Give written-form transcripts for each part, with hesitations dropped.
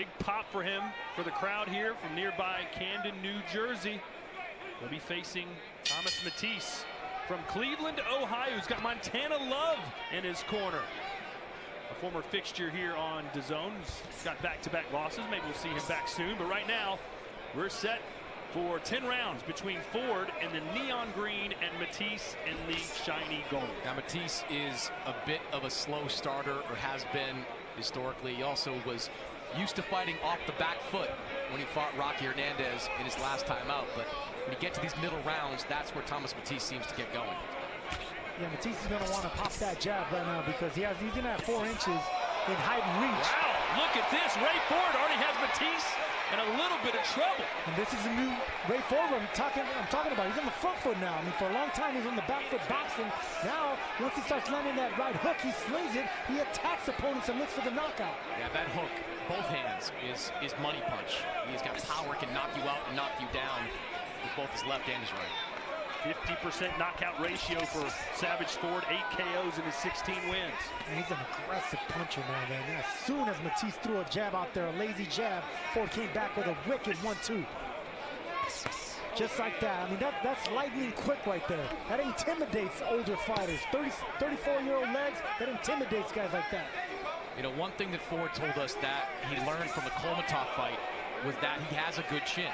Big pop for him, for the crowd here from nearby Camden, New Jersey. He'll be facing Thomas Matise from Cleveland, Ohio, who's got Montana Love in his corner. A former fixture here on DAZN. He's got back-to-back losses. Maybe we'll see him back soon. But right now, we're set for 10 rounds between Ford in the neon green and Matisse in the shiny gold. Now, Matisse is a bit of a slow starter, or has been historically. He also was used to fighting off the back foot when he fought Rocky Hernandez in his last time out. But when you get to these middle rounds, that's where Thomas Matisse seems to get going. Yeah, Matisse is going to want to pop that jab right now because he's going to have 4 inches in height and reach. Wow, look at this. Ray Ford already has Matisse in a little bit of trouble. And this is the new Ray Ford I'm talking about. He's on the front foot now. I mean, for a long time, he was on the back foot boxing. Now, once he starts landing that right hook, he slings it, he attacks opponents and looks for the knockout. Yeah, that hook, both hands, is money punch. He's got power, can knock you out and knock you down with both his left and his right. 50% knockout ratio for Savage Ford, 8 KOs in his 16 wins. And he's an aggressive puncher now, man. As soon as Matisse threw a jab out there, a lazy jab, Ford came back with a wicked 1-2. Just like that. I mean, that's lightning quick right there. That intimidates older fighters. 34-year-old legs, that intimidates guys like that. You know, one thing that Ford told us that he learned from the Kolmatov fight was that he has a good chin.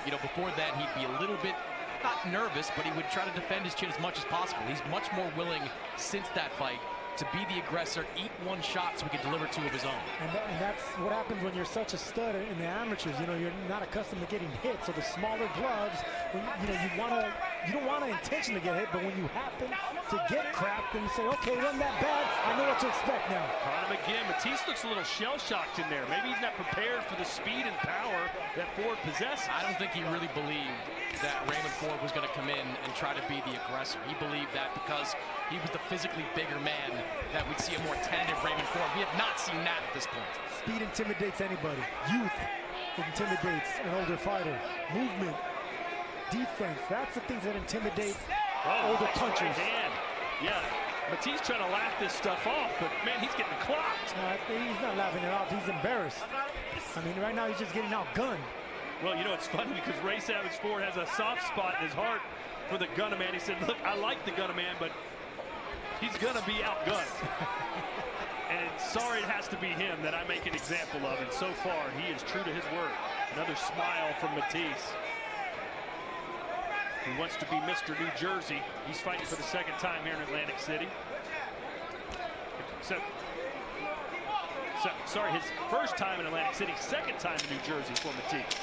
You know, before that, he'd be a little bit not nervous, but he would try to defend his chin as much as possible. He's much more willing since that fight to be the aggressor, eat one shot so he can deliver 2 of his own. And that's what happens when you're such a stud in the amateurs. You know, you're not accustomed to getting hit, so the smaller gloves, when, you don't want to intentionally get hit, but when you happen to get cracked, then you say, okay, it wasn't that bad, I know what to expect now. Caught him again. Matisse looks a little shell-shocked in there. Maybe he's not prepared for the speed and power that Ford possesses. I don't think he really believed that Raymond Ford was going to come in and try to be the aggressor. He believed that because he was the physically bigger man that we'd see a more tentative Raymond Ford. We have not seen that at this point. Speed intimidates anybody. Youth intimidates an older fighter. Movement, defense, that's the things that intimidate older punchers. Right hand. Yeah, Matisse trying to laugh this stuff off, but man, he's getting clocked. He's not laughing it off, he's embarrassed. I mean, right now he's just getting outgunned. Well, you know, it's funny because Ray Savage Ford has a soft spot in his heart for the Gunna Man. He said, look, I like the Gunna Man, but he's going to be outgunned. And sorry it has to be him that I make an example of. And so far, he is true to his word. Another smile from Matisse. He wants to be Mr. New Jersey. He's fighting for the 2nd time here in Atlantic City. Sorry, his 1st time in Atlantic City, 2nd time in New Jersey for Matisse.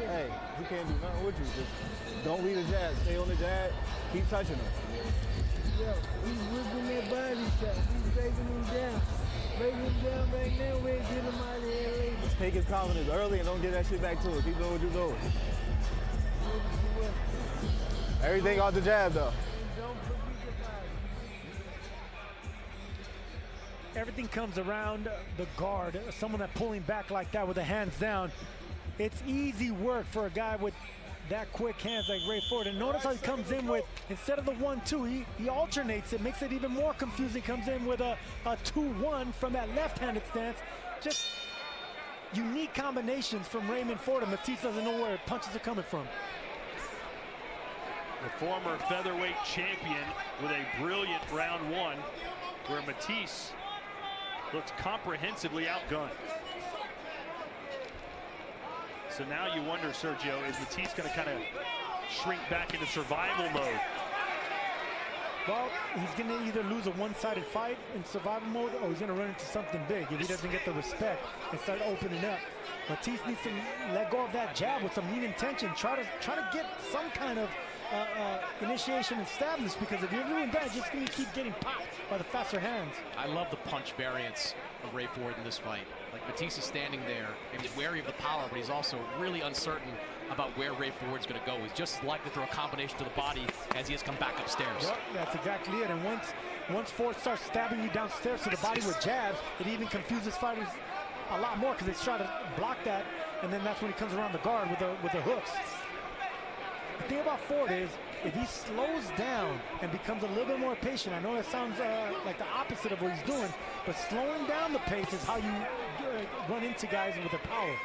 Hey, he can't do nothing with you. Just don't leave the jab. Stay on the jab. Keep touching him. Yo, he's whipping that body shot. He's breaking him down. Breaking him down right now. We're getting him out of here later. Just take his confidence early and don't get that shit back to it. Keep doing what you're doing. Everything off the jab, though. Don't forget the body. Everything comes around the guard. Someone that pulling back like that with the hands down. It's easy work for a guy with that quick hands like Ray Ford. And notice how he comes in with, instead of the 1-2, he alternates it, makes it even more confusing. Comes in with a 2-1 from that left-handed stance. Just unique combinations from Raymond Ford, and Matisse doesn't know where punches are coming from. The former featherweight champion with a brilliant round 1, where Matisse looks comprehensively outgunned. So now you wonder, Sergio, is Matisse going to kind of shrink back into survival mode? Well, he's going to either lose a one-sided fight in survival mode, or he's going to run into something big if he doesn't get the respect and start opening up. Matisse needs to let go of that jab with some neat intention. Try to get some kind of initiation established, because if you're doing that, you're just going to keep getting popped by the faster hands. I love the punch variance of Ray Ford in this fight. Like, Matisse is standing there and he's wary of the power, but he's also really uncertain about where Ray Ford's going to go. He's just likely to throw a combination to the body as he has come back upstairs. Yep, that's exactly it. And once Ford starts stabbing you downstairs to the body with jabs, it even confuses fighters a lot more because they try to block that, and then that's when he comes around the guard with the hooks. The thing about Ford is, if he slows down and becomes a little bit more patient, I know that sounds like the opposite of what he's doing, but slowing down the pace is how you run into guys with their power.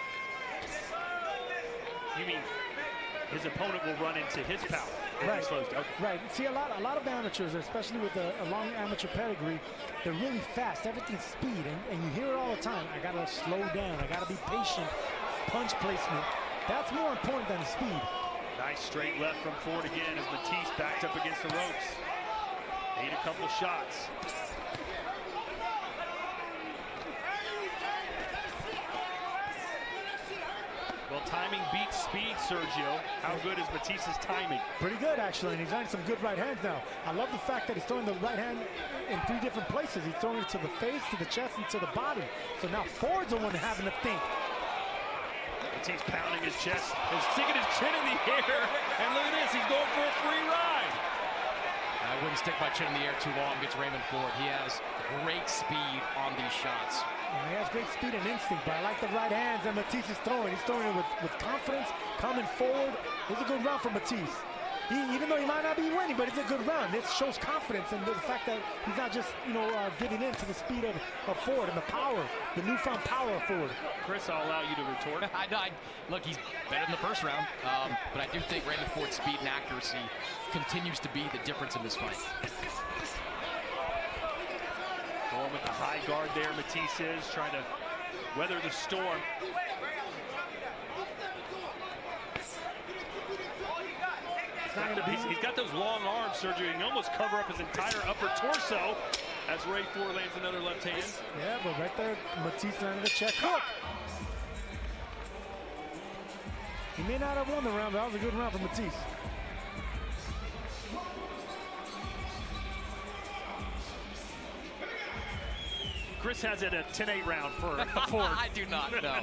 You mean his opponent will run into his power? Right. Okay. Right. See, a lot of amateurs, especially with a long amateur pedigree, they're really fast. Everything's speed, and you hear it all the time. I gotta slow down. I gotta be patient. Punch placement. That's more important than the speed. Nice straight left from Ford again as Matisse backed up against the ropes. Ate a couple shots. Well, timing beats speed, Sergio. How good is Matisse's timing? Pretty good, actually, and he's landing some good right hands now. I love the fact that he's throwing the right hand in 3 different places. He's throwing it to the face, to the chest, and to the body. So now Ford's the one having to think. Matisse pounding his chest and sticking his chin in the air. And look at this, he's going for a free ride. I wouldn't stick my chin in the air too long against Raymond Ford. He has great speed on these shots. He has great speed and instinct, but I like the right hands that Matisse is throwing. He's throwing it with confidence, coming forward. It was a good round for Matisse. Even though he might not be winning, but it's a good round. This shows confidence and the fact that he's not just, giving in to the speed of Ford and the power, the newfound power of Ford. Chris, I'll allow you to retort. Look, he's better than the first round, but I do think Raymond Ford's speed and accuracy continues to be the difference in this fight. Going with the high guard there, Matisse is trying to weather the storm. He's got those long arms, Sergio. He can almost cover up his entire upper torso as Ray Ford lands another left hand. Yeah, but right there, Matisse landed a check hook. He may not have won the round, but that was a good round for Matisse. Chris has it a 10-8 round for Ford. I do not know.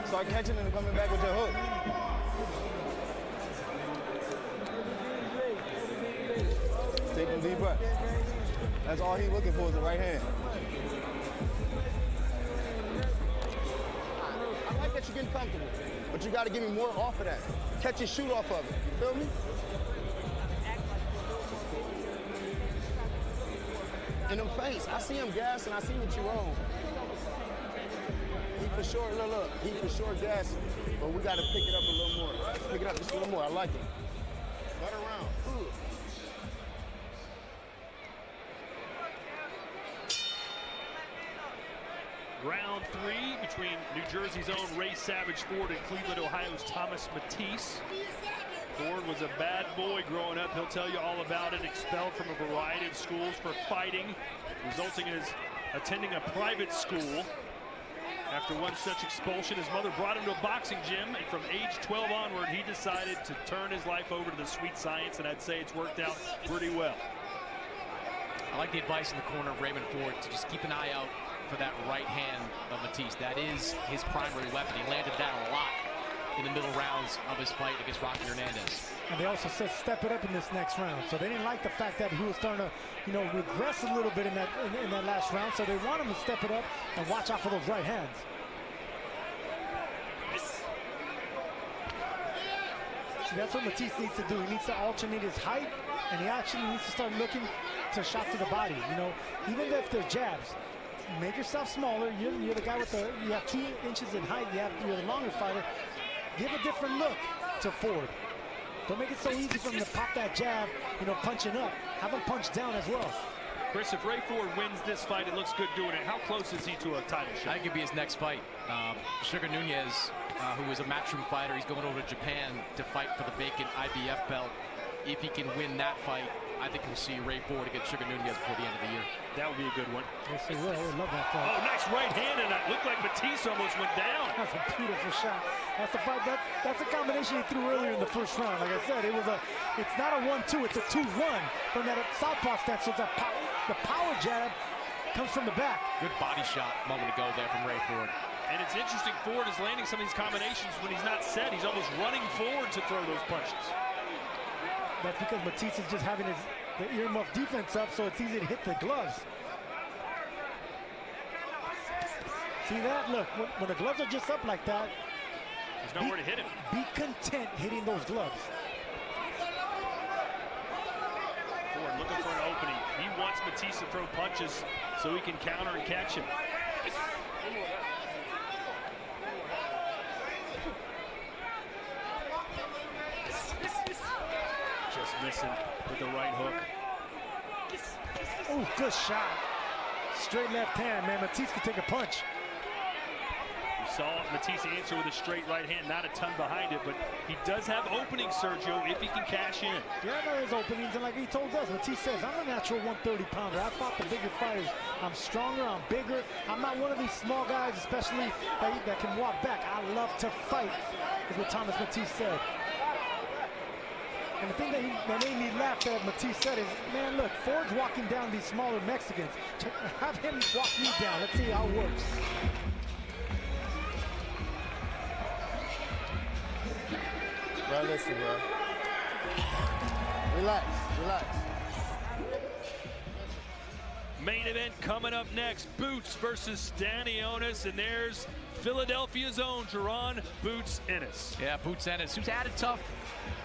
Start catching and coming back with your hook. Take a deep breath. That's all he's looking for is the right hand. I like that you're getting comfortable, but you got to give me more off of that. Catch and shoot off of it. You feel me? In them face, I see him gas and I see what you own. He for sure, look, he for sure gassing, but we got to pick it up a little more. Pick it up just a little more. I like it. Better round. Ooh. Round 3 between New Jersey's own Ray Savage Ford and Cleveland, Ohio's Thomas Matise. Ford was a bad boy growing up. He'll tell you all about it. Expelled from a variety of schools for fighting, resulting in his attending a private school. After one such expulsion, his mother brought him to a boxing gym, and from age 12 onward, he decided to turn his life over to the sweet science, and I'd say it's worked out pretty well. I like the advice in the corner of Raymond Ford to just keep an eye out for that right hand of Matisse. That is his primary weapon. He landed that a lot in the middle rounds of his fight against Rocky Hernandez. And they also said step it up in this next round. So they didn't like the fact that he was starting to, regress a little bit in that last round. So they want him to step it up and watch out for those right hands. See, that's what Matisse needs to do. He needs to alternate his height, and he actually needs to start looking to shots to the body. Even if they're jabs, make yourself smaller. You're the guy with you have 2 inches in height. You're the longer fighter. Give a different look to Ford. Don't make it so easy for him to pop that jab, punching up. Have him punch down as well. Chris, if Ray Ford wins this fight, it looks good doing it. How close is he to a title shot? I think it'd be his next fight. Sugar Nunez, who is a matchroom fighter, he's going over to Japan to fight for the vacant IBF belt. If he can win that fight, I think we'll see Ray Ford against Sugar Nunez before the end of the year. That would be a good one. Yes, he will. I would love that fight. Oh, nice right hand, and it looked like Matisse almost went down. That's a beautiful shot. That's the fight. That's a combination he threw earlier in the first round. Like I said, it's not a 1-2, it's a 2-1 from that southpaw stance. So the power jab comes from the back. Good body shot a moment ago there from Ray Ford. And it's interesting, Ford is landing some of these combinations when he's not set. He's almost running forward to throw those punches. That's because Matisse is just having the earmuff defense up, so it's easy to hit the gloves. See that? Look, when the gloves are just up like that, there's nowhere to hit him. Be content hitting those gloves. Ford looking for an opening. He wants Matisse to throw punches so he can counter and catch him. Just missing with the right hook. Oh, good shot. Straight left hand, man. Matisse can take a punch. You saw Matisse answer with a straight right hand, not a ton behind it, but he does have openings, Sergio, if he can cash in. Yeah, there is openings, and like he told us, Matisse says, I'm a natural 130-pounder. I fought the bigger fighters. I'm stronger, I'm bigger. I'm not one of these small guys, especially that can walk back. I love to fight, is what Thomas Matisse said. And the thing that made me laugh that Matisse said is, man, look, Ford's walking down these smaller Mexicans. Have him walk me down. Let's see how it works. Bro, listen, bro. Relax, relax. Main event coming up next, Boots versus Stanionis, and there's Philadelphia's own Jaron Boots Ennis. Yeah, Boots Ennis, who's had a tough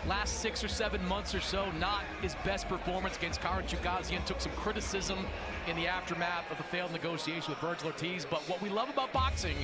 last 6 or 7 months or so. Not his best performance against Kara Chukazian. Took some criticism in the aftermath of the failed negotiation with Virgil Ortiz. But what we love about boxing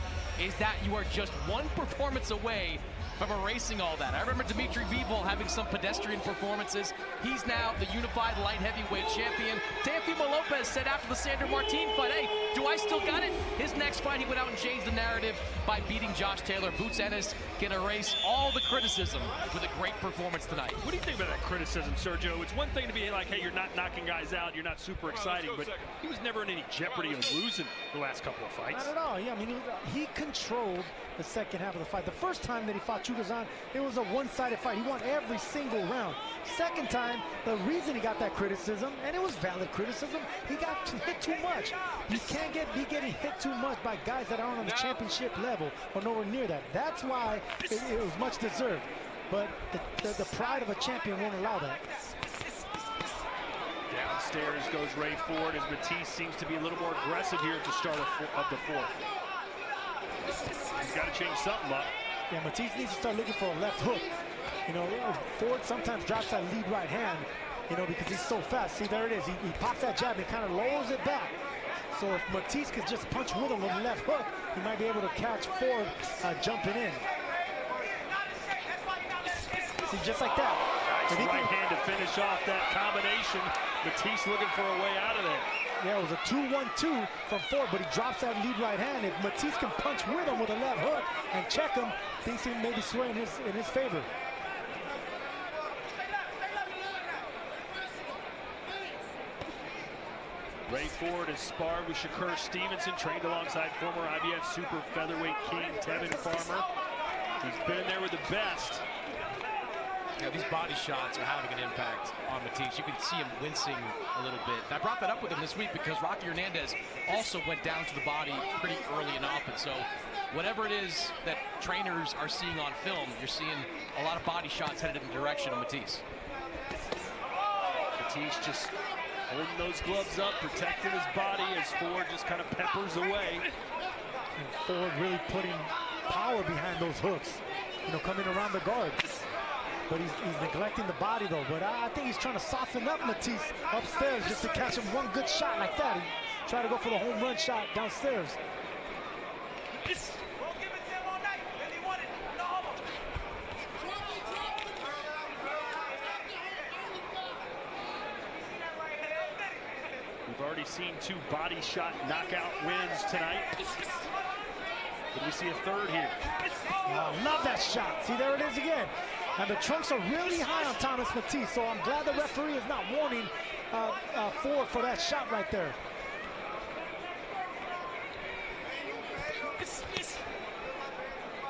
is that you are just one performance away from erasing all that. I remember Dimitri Bivol having some pedestrian performances. He's now the unified light heavyweight champion. Teofimo Lopez said after the Sandor Martin fight, hey, do I still got it? His next fight, he went out and changed the narrative by beating Josh Taylor. Boots Ennis can erase all the criticism with a great performance tonight. What do you think about that criticism, Sergio? It's one thing to be like, hey, you're not knocking guys out, you're not super exciting, but he was never in any jeopardy of losing the last couple of fights. Not at all. Yeah, I mean, he controlled the second half of the fight. The first time that he fought Chukazan, it was a one-sided fight. He won every single round. Second time, the reason he got that criticism, and it was valid criticism, he got hit too much. You can't be getting hit too much by guys that aren't on the championship level or nowhere near that. That's why it was much deserved. But the pride of a champion won't allow that. Downstairs goes Ray Ford as Matisse seems to be a little more aggressive here at the start of the fourth. He's got to change something up. Yeah, Matisse needs to start looking for a left hook. You know, Ford sometimes drops that lead right hand, you know, because he's so fast. See, there it is. He pops that jab and kind of lowers it back. So if Matisse could just punch with him with a left hook, he might be able to catch Ford jumping in. See, just like that. Nice right hand to finish off that combination. Matisse looking for a way out of there. Yeah, it was a 2-1-2 from Ford, but he drops that lead right hand. If Matisse can punch with him with a left hook and check him, things can maybe sway in his favor. Ray Ford has sparred with Shakur Stevenson, trained alongside former IBF super featherweight king Tevin Farmer. He's been in there with the best. Yeah, these body shots are having an impact on Matisse. You can see him wincing a little bit. And I brought that up with him this week because Rocky Hernandez also went down to the body pretty early and often. So whatever it is that trainers are seeing on film, you're seeing a lot of body shots headed in the direction of Matisse. Matisse just holding those gloves up, protecting his body as Ford just kind of peppers away. And Ford really putting power behind those hooks, you know, coming around the guard. But he's neglecting the body, though. But I think he's trying to soften up Matisse upstairs just to catch him one good shot like that. He tried to go for the home run shot downstairs. We've already seen 2 body shot knockout wins tonight. But we see a third here. Oh, love that shot. See, there it is again. And the trunks are really high on Thomas Matisse, so I'm glad the referee is not warning Ford for that shot right there.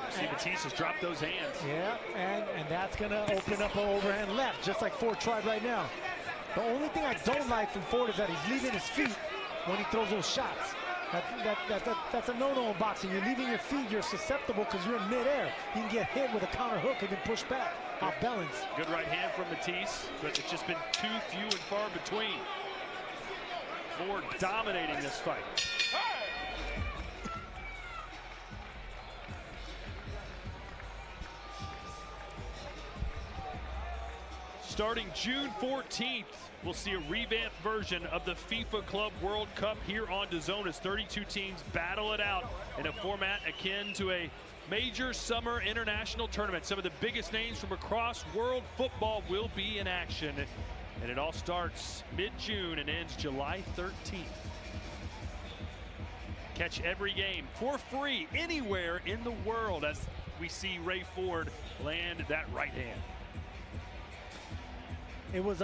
See, Matisse has dropped those hands. Yeah, and that's going to open up an overhand left, just like Ford tried right now. The only thing I don't like from Ford is that he's leaving his feet when he throws those shots. That's a no-no in boxing. You're leaving your feet, you're susceptible because you're in midair. You can get hit with a counter hook and then push back off balance. Good right hand from Matisse, but it's just been too few and far between. Ford dominating this fight. Starting June 14th, we'll see a revamped version of the FIFA Club World Cup here on DAZN as 32 teams battle it out in a format akin to a major summer international tournament. Some of the biggest names from across world football will be in action. And it all starts mid-June and ends July 13th. Catch every game for free anywhere in the world as we see Ray Ford land that right hand. It was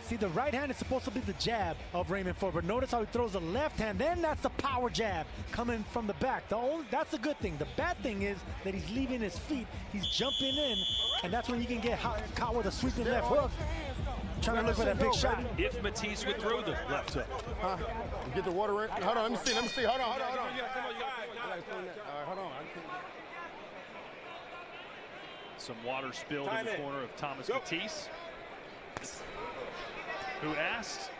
see, the right hand is supposed to be the jab of Raymond Ford, but notice how he throws the left hand, then that's the power jab coming from the back. That's a good thing. The bad thing is that he's leaving his feet, he's jumping in, and that's when you can get caught with a sweeping left hook, trying to look for that big shot. If Matisse would throw the left hook. Get the water in. Hold on, let me see. Hold on. All right, hold on. Some water spilled in the corner of Thomas Matisse, who asked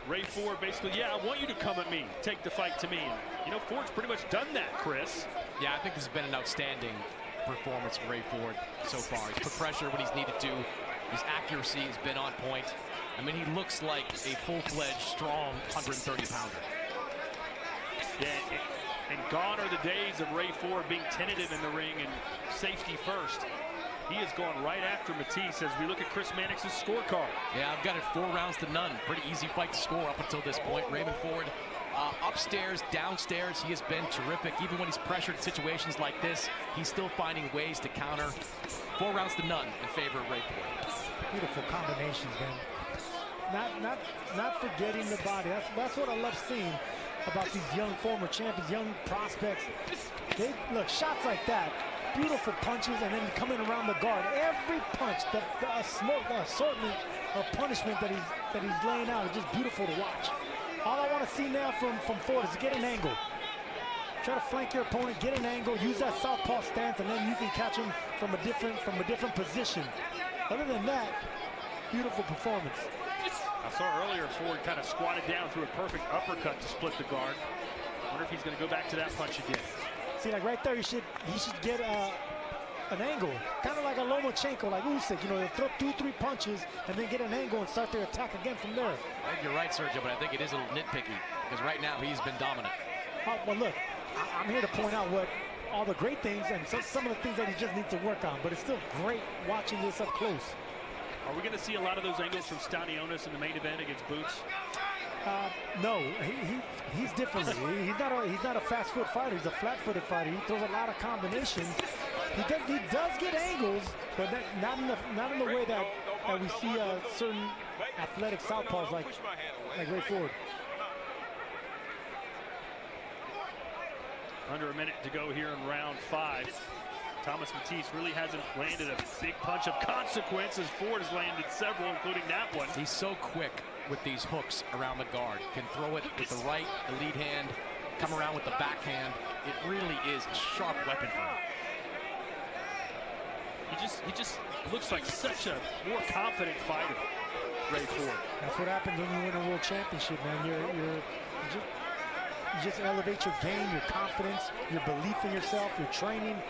Ray Ford basically, yeah, I want you to come at me, take the fight to me. And, you know, Ford's pretty much done that, Chris. Yeah, I think this has been an outstanding performance for Ray Ford so far. He's put pressure when he's needed to. His accuracy has been on point. I mean, he looks like a full-fledged, strong 130-pounder. Yeah, and gone are the days of Ray Ford being tentative in the ring and safety first. He has gone right after Matisse as we look at Chris Mannix's scorecard. Yeah, I've got it 4 rounds to none. Pretty easy fight to score up until this point. Raymond Ford, upstairs, downstairs, he has been terrific. Even when he's pressured in situations like this, he's still finding ways to counter. 4 rounds to none in favor of Ray Ford. Beautiful combinations, man. Not forgetting the body. That's what I love seeing about these young former champions, young prospects. They look, shots like that, beautiful punches, and then coming around the guard. Every punch, the assortment of punishment that he's laying out is just beautiful to watch. All I want to see now from Ford is to get an angle. Try to flank your opponent, get an angle, use that southpaw stance, and then you can catch him from a different position. Other than that, beautiful performance. I saw earlier Ford kind of squatted down through a perfect uppercut to split the guard. I wonder if he's going to go back to that punch again. See, like right there, he should get an angle, kind of like a Lomachenko, like Usyk. You know, they throw 2-3 punches and then get an angle and start their attack again from there. I think you're right, Sergio, but I think it is a little nitpicky because right now he's been dominant. Well, look, I'm here to point out all the great things and some of the things that he just needs to work on, but it's still great watching this up close. Are we going to see a lot of those angles from Stanionis in the main event against Boots? No, he's different. He's not a fast foot fighter. He's a flat-footed fighter. He throws a lot of combinations. He does get angles, but not in the way that we see certain athletic southpaws like Ray Ford. Under a minute to go here in round 5. Thomas Matisse really hasn't landed a big punch of consequence as Ford has landed several, including that one. He's so quick with these hooks around the guard. Can throw it with the right, the lead hand, come around with the backhand. It really is a sharp weapon for him. He just looks like such a more confident fighter, Ray Ford. That's what happens when you win a world championship, man. You just elevate your game, your confidence, your belief in yourself, your training.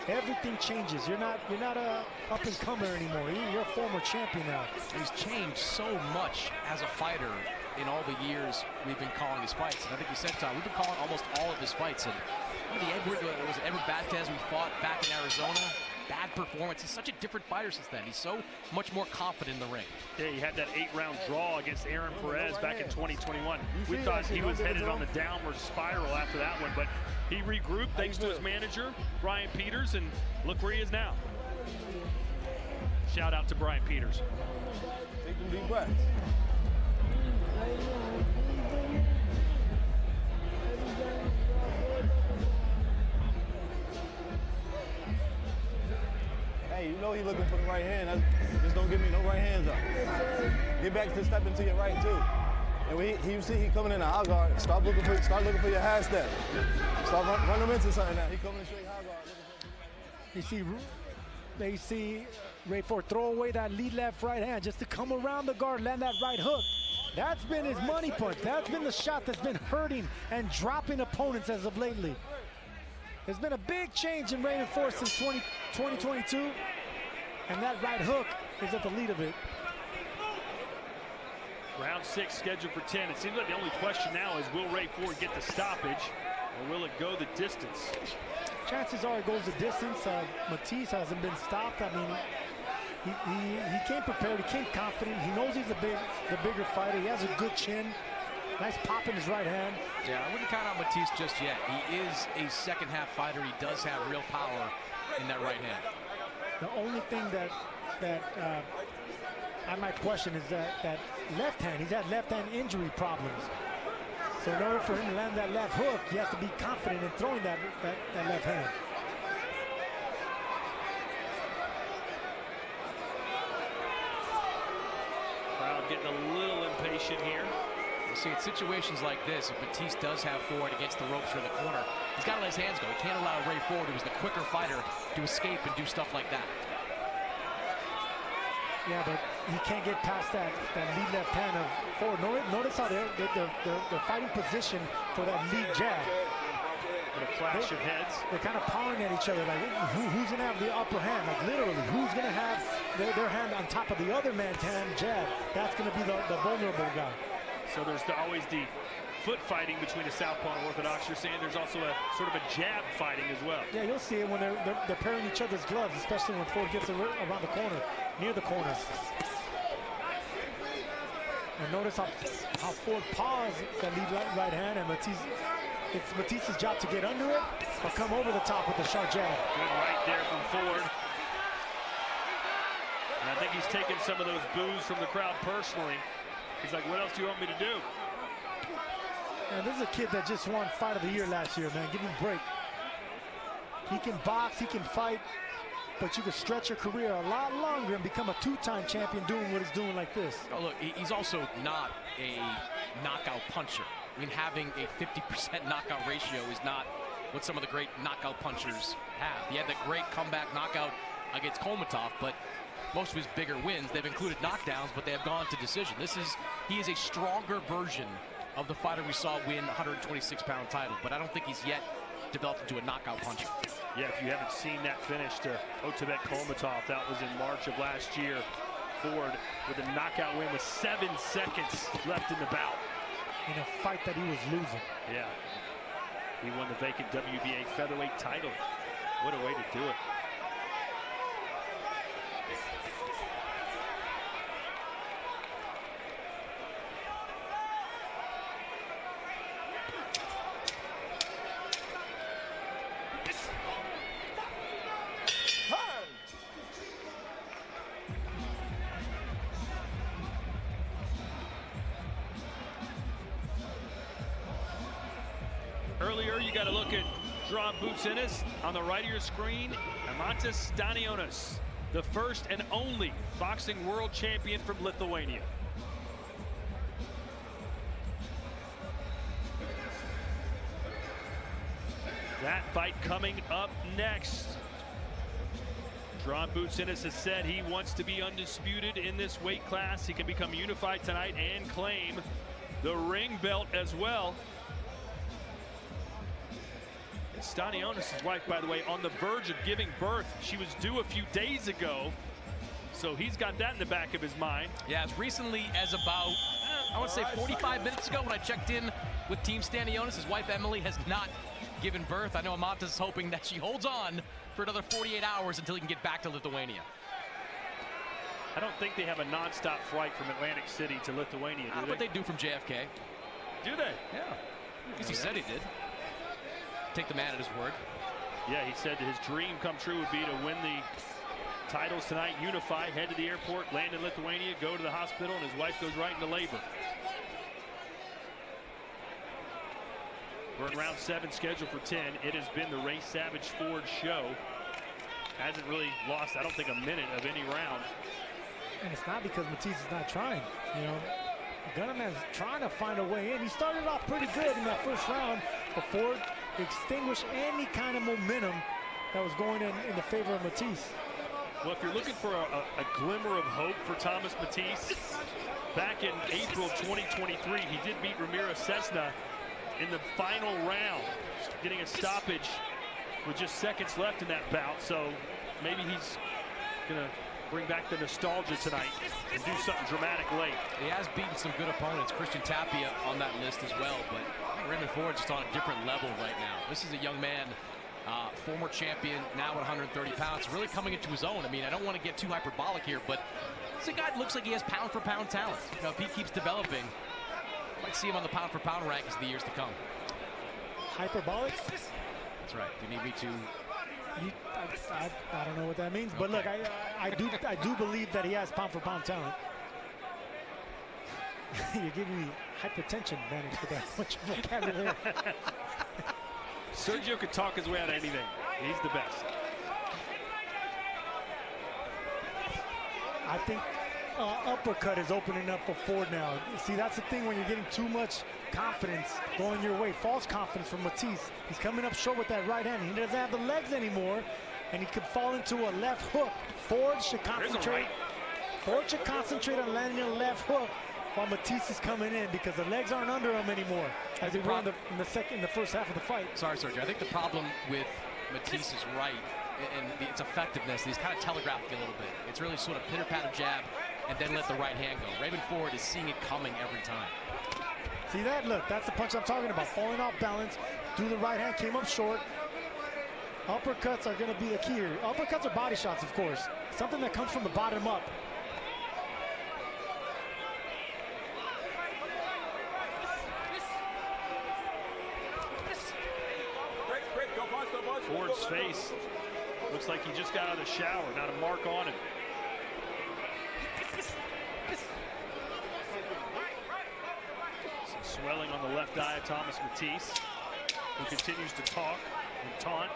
Everything changes. You're not a up-and-comer anymore. You're a former champion now. He's changed so much as a fighter in all the years we've been calling his fights. And I think you said, Tom, we've been calling almost all of his fights. And Edward Valdez we fought back in Arizona. Bad performance. He's such a different fighter since then. He's so much more confident in the ring. Yeah, he had that 8-round draw against Aaron Perez back in 2021. We thought he was headed on the downward spiral after that one, but he regrouped thanks to his manager, Brian Peters, and look where he is now. Shout out to Brian Peters. Take them deep breaths. Hey, you know he's looking for the right hand. Just don't give me no right hands up. Get back to step into your right, too. And you see he coming in the high guard. Start looking for your half step. Start run him into something now. He coming in straight high guard. You see Ray Ford throw away that lead left right hand just to come around the guard, land that right hook. That's been his money punch. That's been the shot that's been hurting and dropping opponents as of lately. There's been a big change in Raymond Ford since 2022, and that right hook is at the lead of it. Round 6 scheduled for 10. It seems like the only question now is, will Ray Ford get the stoppage, or will it go the distance? Chances are it goes the distance. Matise hasn't been stopped. I mean, he came prepared. He came confident. He knows he's the bigger fighter. He has a good chin. Nice pop in his right hand. Yeah, I wouldn't count on Matisse just yet. He is a second half fighter. He does have real power in that right hand. The only thing that I might question is that left hand. He's had left hand injury problems. So in order for him to land that left hook, he has to be confident in throwing that left hand. Crowd getting a little impatient here. You see, in situations like this, if Matisse does have Ford against the ropes or the corner, he's got to let his hands go. He can't allow Ray Ford, who is the quicker fighter, to escape and do stuff like that. Yeah, but he can't get past that lead left hand of Ford. Notice how they're fighting position for that lead jab. A clash of heads. They're kind of pawing at each other, like who's going to have the upper hand? Like literally, who's going to have their hand on top of the other man's hand jab? That's going to be the vulnerable guy. So there's always the foot fighting between a southpaw and orthodox. You're saying there's also a sort of a jab fighting as well. Yeah, you'll see it when they're pairing each other's gloves, especially when Ford gets around the corner, near the corner. And notice how Ford paws that lead right hand, and it's Matisse's job to get under it or come over the top with the sharp jab. Good right there from Ford. And I think he's taken some of those boos from the crowd personally. He's like, what else do you want me to do? And this is a kid that just won Fight of the Year last year, man. Give him a break. He can box, he can fight, but you can stretch your career a lot longer and become a two-time champion doing what he's doing like this. Oh, look, he's also not a knockout puncher. I mean, having a 50% knockout ratio is not what some of the great knockout punchers have. He had that great comeback knockout against Kolmatov, but most of his bigger wins, they've included knockdowns, but they have gone to decision. He is a stronger version of the fighter we saw win a 126-pound title, but I don't think he's yet developed into a knockout puncher. Yeah, if you haven't seen that finish to Otabek Kolmatov, that was in March of last year. Ford with a knockout win with 7 seconds left in the bout. In a fight that he was losing. Yeah. He won the vacant WBA featherweight title. What a way to do it. Earlier, you got to look at drawn boots in us. On the right of your screen, Mattice, the first and only boxing world champion from Lithuania. That fight coming up next. Drawn Boutsinnis has said he wants to be undisputed in this weight class. He can become unified tonight and claim the ring belt as well. Stanionis' wife, by the way, on the verge of giving birth. She was due a few days ago, so he's got that in the back of his mind. Yeah, as recently as about, I want to say 45 minutes ago when I checked in with Team Stanionis, his wife Emily has not given birth. I know Matise is hoping that she holds on for another 48 hours until he can get back to Lithuania. I don't think they have a non-stop flight from Atlantic City to Lithuania, do they? But they do from JFK. Do they? Yeah. At least he said he did. Take the man at his word. Yeah, he said his dream come true would be to win the titles tonight, unify, head to the airport, land in Lithuania, go to the hospital, and his wife goes right into labor. We're in round 7, scheduled for 10. It has been the Ray Savage Ford show. Hasn't really lost, I don't think, a minute of any round. And it's not because Matisse is not trying. You know, Gunnerman's trying to find a way in. He started off pretty good in that first round before it extinguished any kind of momentum that was going in the favor of Matisse. Well, if you're looking for a glimmer of hope for Thomas Matisse, back in April 2023, he did beat Ramirez Cessna in the final round, getting a stoppage with just seconds left in that bout. So maybe he's going to bring back the nostalgia tonight and do something dramatic late. He has beaten some good opponents. Christian Tapia on that list as well, but I think Raymond Ford's just on a different level right now. This is a young man, former champion, now at 130 pounds, really coming into his own. I mean, I don't want to get too hyperbolic here, but it's a guy that looks like he has pound-for-pound talent. You know, if he keeps developing, I might see him on the pound-for-pound rankings in the years to come. Hyperbolic? That's right. You need me to... I don't know what that means, but look, I do believe that he has pound-for-pound talent. You're giving me hypertension managed with that much vocabulary. Sergio could talk his way out of anything. He's the best. I think uppercut is opening up for Ford now. See, that's the thing when you're getting too much confidence going your way. False confidence from Matisse. He's coming up short with that right hand. He doesn't have the legs anymore, and he could fall into a left hook. Ford should concentrate. Ford should concentrate on landing a left hook while Matisse is coming in, because the legs aren't under him anymore as they were in the first half of the fight. Sorry, Sergio. I think the problem with Matisse's right and its effectiveness, he's kind of telegraphing a little bit. It's really sort of pitter-patter jab and then let the right hand go. Raymond Ford is seeing it coming every time. See that? Look, that's the punch I'm talking about. Falling off balance, threw the right hand, came up short. Uppercuts are going to be the key here. Uppercuts are body shots, of course. Something that comes from the bottom up. Ford's face looks like he just got out of the shower, not a mark on him. Some swelling on the left eye of Thomas Matisse, who continues to talk and taunt,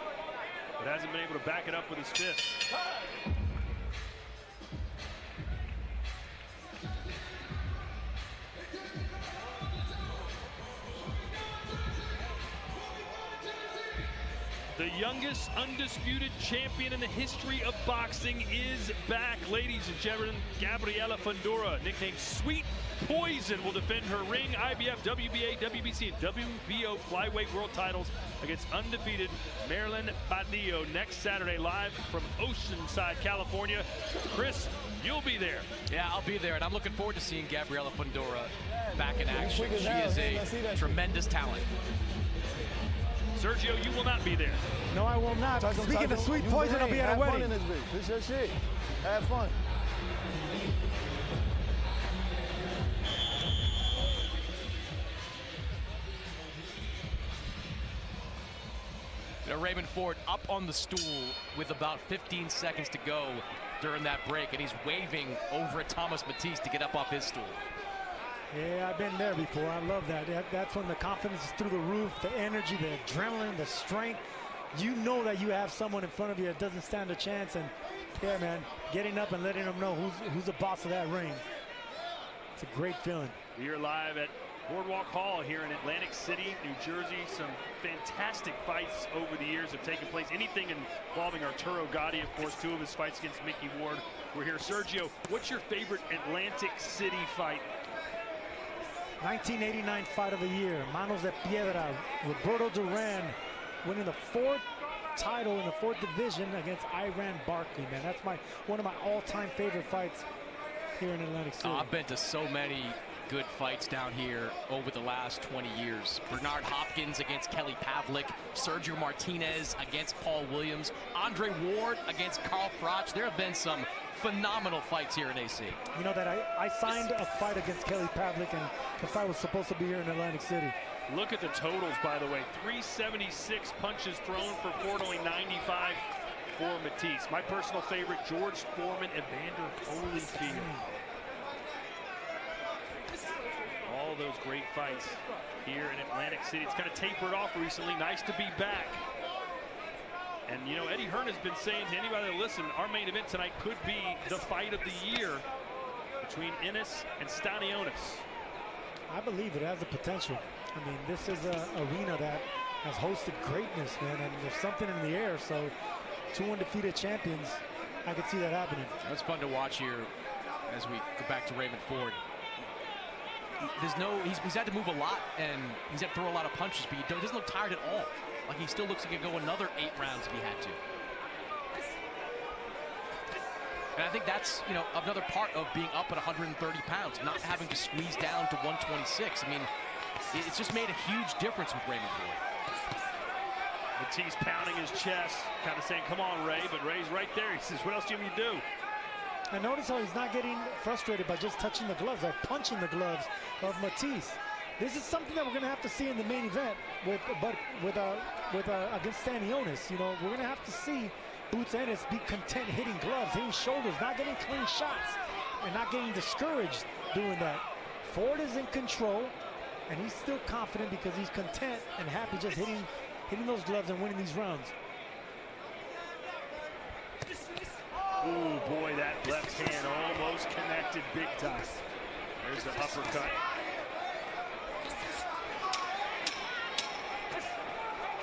but hasn't been able to back it up with his fist. The youngest undisputed champion in the history of boxing is back. Ladies and gentlemen, Gabriela Fundora, nicknamed Sweet Poison, will defend her ring, IBF, WBA, WBC, and WBO flyweight world titles against undefeated Marilyn Badillo next Saturday, live from Oceanside, California. Chris, you'll be there. Yeah, I'll be there, and I'm looking forward to seeing Gabriela Fundora back in action. She is a tremendous talent. Sergio, you will not be there. No, I will not. Speaking of Sweet Poison, I'll be at a wedding. Have fun in this bitch. This your shit. Have fun. You know, Raymond Ford up on the stool with about 15 seconds to go during that break, and he's waving over at Thomas Matisse to get up off his stool. Yeah, I've been there before. I love that. That's when the confidence is through the roof, the energy, the adrenaline, the strength. You know that you have someone in front of you that doesn't stand a chance, and yeah, man, getting up and letting them know who's the boss of that ring. It's a great feeling. We are live at Boardwalk Hall here in Atlantic City, New Jersey. Some fantastic fights over the years have taken place. Anything involving Arturo Gatti, of course, 2 of his fights against Mickey Ward. We're here. Sergio, what's your favorite Atlantic City fight? 1989 fight of the year, Manos de Piedra, Roberto Duran winning the 4th title in the 4th division against Iran Barkley, man. That's one of my all-time favorite fights here in Atlantic City. I've been to so many good fights down here over the last 20 years. Bernard Hopkins against Kelly Pavlik, Sergio Martinez against Paul Williams, Andre Ward against Carl Froch. There have been some phenomenal fights here in AC. You know that I signed a fight against Kelly Pavlik, and the fight was supposed to be here in Atlantic City. Look at the totals, by the way. 376 punches thrown for Ford, only 95 for Matisse. My personal favorite, George Foreman, Evander Holyfield. All those great fights here in Atlantic City. It's kind of tapered off recently. Nice to be back. And, you know, Eddie Hearn has been saying to anybody that listen, our main event tonight could be the fight of the year between Ennis and Stanionis. I believe it has the potential. I mean, this is an arena that has hosted greatness, man, and there's something in the air. So 2 undefeated champions, I could see that happening. That's fun to watch here as we go back to Raymond Ford. He's had to move a lot, and he's had to throw a lot of punches, but he doesn't look tired at all. Like, he still looks like he could go another 8 rounds if he had to. And I think that's, you know, another part of being up at 130 pounds, not having to squeeze down to 126. I mean, it's just made a huge difference with Raymond Ford. Matisse pounding his chest, kind of saying, come on, Ray, but Ray's right there. He says, what else do you need to do? And notice how he's not getting frustrated by just touching the gloves, like punching the gloves of Matisse. This is something that we're going to have to see in the main event against Stanionis. You know, we're going to have to see Boots Ennis be content hitting gloves, hitting shoulders, not getting clean shots, and not getting discouraged doing that. Ford is in control, and he's still confident because he's content and happy just hitting those gloves and winning these rounds. Ooh, boy, that left hand almost connected big time. There's the uppercut.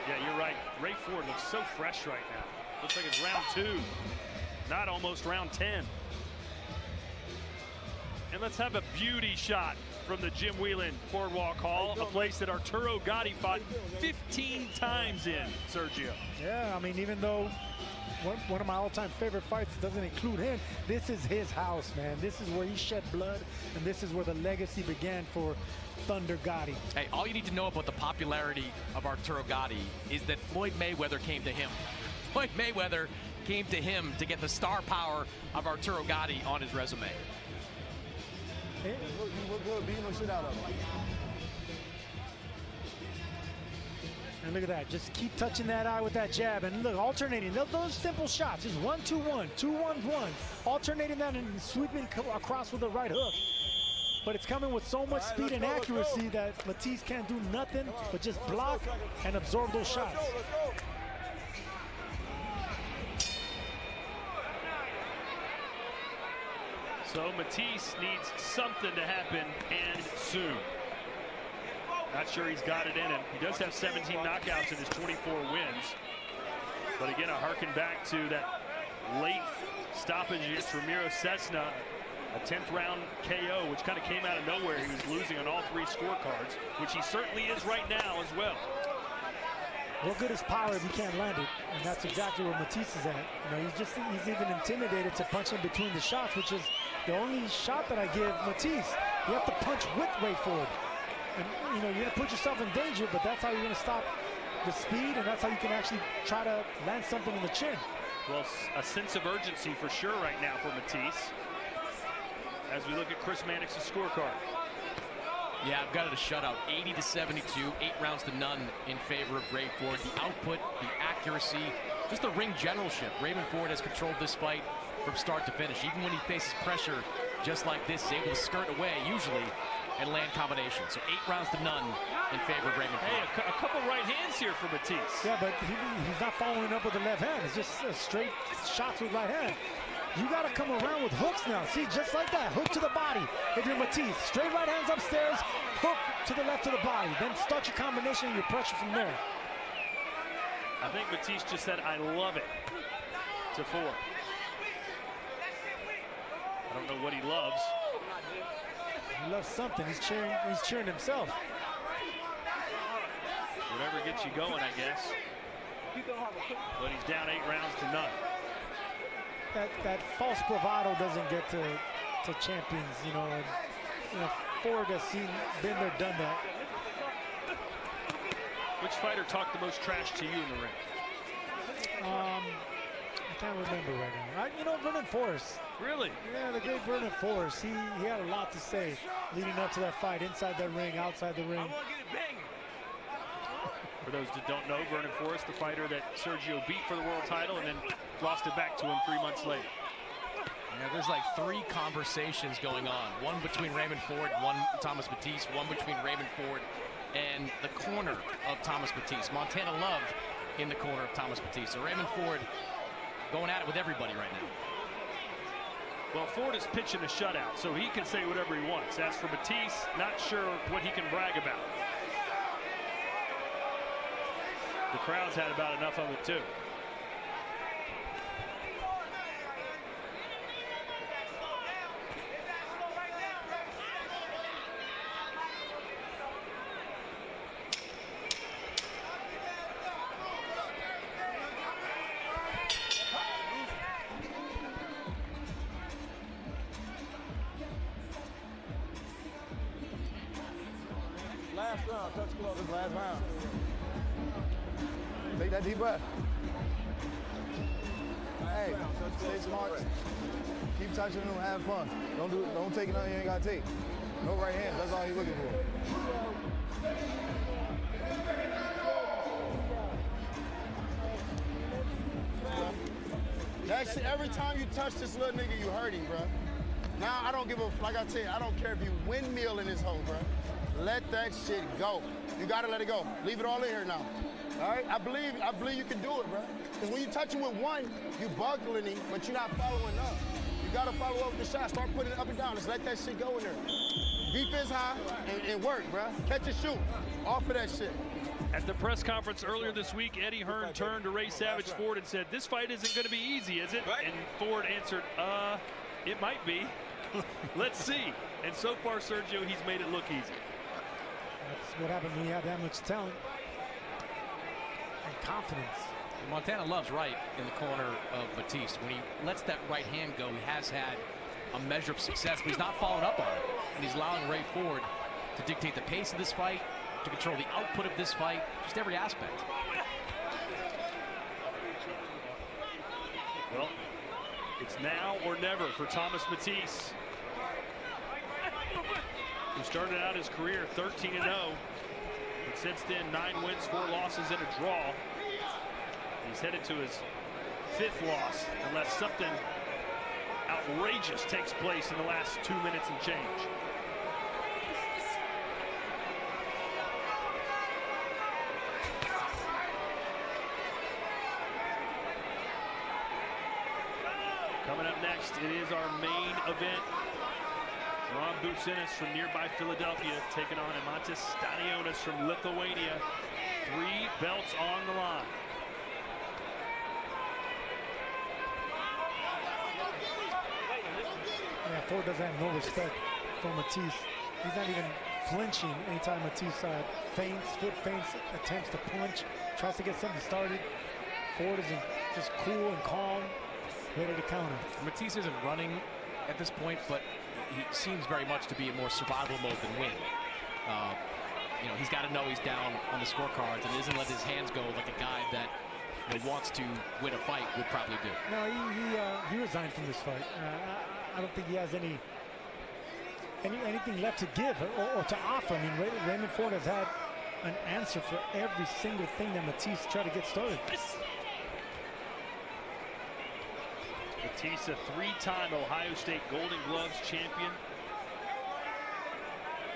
Yeah, you're right. Ray Ford looks so fresh right now. Looks like it's round 2, not almost round 10. And let's have a beauty shot from the Jim Whelan Boardwalk Hall, a place that Arturo Gatti fought 15 times in, Sergio. Yeah, I mean, even though one of my all-time favorite fights doesn't include him, this is his house, man. This is where he shed blood, and this is where the legacy began for Thunder Gatti. Hey, all you need to know about the popularity of Arturo Gatti is that Floyd Mayweather came to him. Floyd Mayweather came to him to get the star power of Arturo Gatti on his resume. You look good beating the shit out of him. And look at that. Just keep touching that eye with that jab. And look, alternating. Those simple shots. Just 1, 2, 1, 2, 1, 1. Alternating that and sweeping across with the right hook. But it's coming with so much speed and accuracy that Matisse can't do nothing but just block and absorb those shots. So Matisse needs something to happen, and soon. Not sure he's got it in him. He does have 17 knockouts in his 24 wins. But again, I harken back to that late stoppage against Ramiro Cessna, a 10th round KO, which kind of came out of nowhere. He was losing on all 3 scorecards, which he certainly is right now as well. What good is power if you can't land it? And that's exactly where Matisse is at. You know, he's even intimidated to punch in between the shots, which is the only shot that I give Matisse. You have to punch with Ray Ford. And, you know, you're going to put yourself in danger, but that's how you're going to stop the speed, and that's how you can actually try to land something in the chin. Well, a sense of urgency for sure right now for Matisse as we look at Chris Mannix's scorecard. Yeah, I've got it a shutout, 80-72, 8 rounds to none in favor of Ray Ford. The output, the accuracy, just the ring generalship. Raymond Ford has controlled this fight from start to finish. Even when he faces pressure just like this, he's able to skirt away usually and land combinations. So 8 rounds to none in favor of Raymond Ford. Hey, a couple right hands here for Matisse. Yeah, but he's not following up with the left hand. It's just straight shots with right hand. You got to come around with hooks now. See, just like that, hook to the body. If you're Matisse, straight right hands upstairs, hook to the left of the body. Then start your combination and your pressure from there. I think Matisse just said, I love it, to Ford. I don't know what he loves. He loves something. He's cheering himself. Whatever gets you going, I guess. But he's down 8 rounds to none. That false bravado doesn't get to champions, you know. And, you know, Ford has been there, done that. Which fighter talked the most trash to you in the ring? I can't remember right now. You know, Vernon Forrest. Really? Yeah, the great Vernon Forrest. He had a lot to say leading up to that fight, inside that ring, outside the ring. For those that don't know, Vernon Forrest, the fighter that Sergio beat for the world title and then lost it back to him 3 months later. Yeah, there's like 3 conversations going on. One between Raymond Ford, one Thomas Matisse, one between Raymond Ford and the corner of Thomas Matisse. Montana Love in the corner of Thomas Matisse. So Raymond Ford going at it with everybody right now. Well, Ford is pitching a shutout, so he can say whatever he wants. As for Matisse, not sure what he can brag about. The crowd's had about enough of it, too. Last round, touch glove, this last round. Take that deep breath. Hey, stay smart. Keep touching them, have fun. Don't take nothing you ain't gotta take. No right hand, that's all he's looking for. That shit, every time you touch this little nigga, you hurt him, bro. Now I don't give a, like I tell you, I don't care if you windmill in this hole, bro. Let that shit go. You gotta let it go. Leave it all in here now. All right? I believe you can do it, bro. Because when you touch him with one, you buckling him, but you're not following up. You gotta follow up with the shot. Start putting it up and down. Just let that shit go in there. Defense high and work, bro. Catch and shoot. Off of that shit. At the press conference earlier this week, Eddie Hearn turned to Ray Savage Ford and said, "This fight isn't going to be easy, is it?" And Ford answered, "It might be. Let's see." And so far, Sergio, he's made it look easy. That's what happens when you have that much talent and confidence. Montana loves right in the corner of Matisse. When he lets that right hand go, he has had a measure of success, but he's not following up on it. And he's allowing Ray Ford to dictate the pace of this fight, to control the output of this fight, just every aspect. Well, it's now or never for Thomas Matise, who started out his career 13-0. But since then, 9 wins, 4 losses, and a draw. He's headed to his 5th loss, unless something outrageous takes place in the last 2 minutes and change. Coming up next, it is our main event. Ron Bucinis from nearby Philadelphia taking on Mattice from Lithuania. 3 belts on the line. Yeah, Ford doesn't have no respect for Matisse. He's not even flinching anytime Matisse feints, foot feints, attempts to punch, tries to get something started. Ford is just cool and calm, ready to counter. Matisse isn't running at this point, but he seems very much to be in more survival mode than win. You know, he's got to know he's down on the scorecards and isn't letting his hands go like a guy that wants to win a fight would probably do. No, he resigned from this fight. I don't think he has anything left to give or to offer. I mean, Raymond Ford has had an answer for every single thing that Matisse tried to get started. Matisse, a 3-time Ohio State Golden Gloves champion.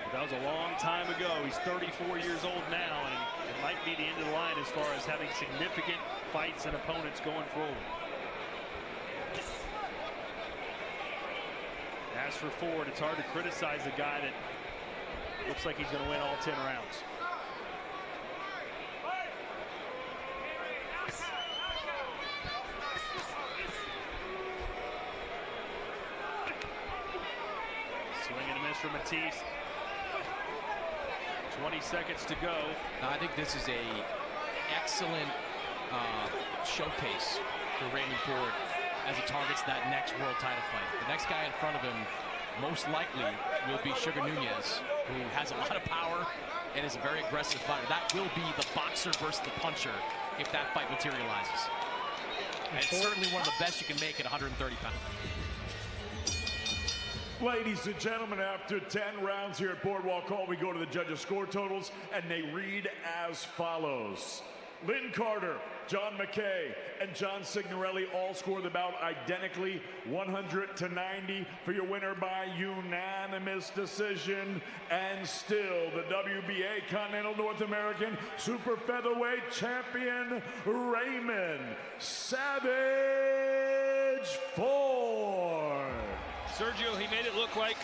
But that was a long time ago. He's 34 years old now, and it might be the end of the line as far as having significant fights and opponents going forward. As for Ford, it's hard to criticize a guy that looks like he's going to win all 10 rounds. Swing and a miss from Matisse. 20 seconds to go. I think this is a excellent showcase for Raymond Ford as he targets that next world title fight. The next guy in front of him most likely will be Sugar Nunez, who has a lot of power and is a very aggressive fighter. That will be the boxer versus the puncher if that fight materializes. And it's certainly one of the best you can make at 130 pounds. Ladies and gentlemen, after 10 rounds here at Boardwalk Hall, we go to the judges' score totals, and they read as follows. Lynn Carter, John McKay, and John Signorelli all score the bout identically, 100-90 for your winner by unanimous decision. And still the WBA Continental North American Super Featherweight Champion, Raymond Savage Ford. Sergio, he made it look like